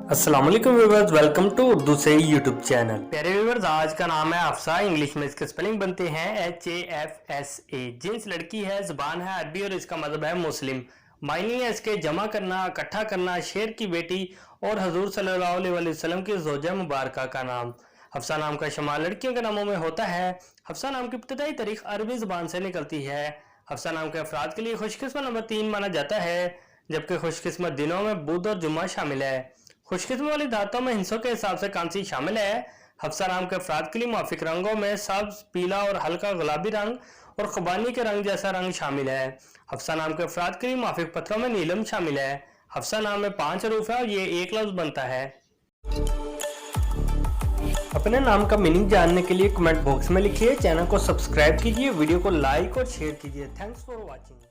अस्सलाम वालेकुम viewers, welcome to Urdu से यूट्यूब चैनल। प्यारे व्यूअर्स, आज का नाम है हफ्सा। इंग्लिश में इसके स्पेलिंग बनते हैं HAFSA। जिन्स लड़की है, ज़बान है अरबी और इसका मतलब है मुस्लिम। मायने है इसके जमा करना, इकट्ठा करना, शेर की बेटी और हजूर सल्लल्लाहु अलैहि वसल्लम की ज़ौजा मुबारका का नाम। हफ्सा नाम का शुमार लड़कियों के नामों में होता है। हफ्सा नाम की इब्तदाई तारीख अरबी ज़बान से निकलती है। हफ्सा नाम के अफराद के लिए खुशकिस्मत नंबर 3 माना जाता है, जबकि खुशकिस्मत दिनों में बुध और जुम्मा शामिल है। खुशकिस्मत वाली धातों में हिस्सों के हिसाब से कांसी शामिल है। हफ्सा नाम के अफराद के लिए मुआफिक रंगों में सब्ज, पीला और हल्का गुलाबी रंग और खुबानी के रंग जैसा रंग शामिल है। हफ्सा नाम के अफराद के लिए मुआफिक पत्थरों में नीलम शामिल है। हफ्सा नाम में 5 हरूफ है और ये एक लफ्ज बनता है। अपने नाम का मीनिंग जानने के लिए कमेंट बॉक्स में लिखिए, चैनल को सब्सक्राइब कीजिए, वीडियो को लाइक और शेयर कीजिए। Thanks for watching.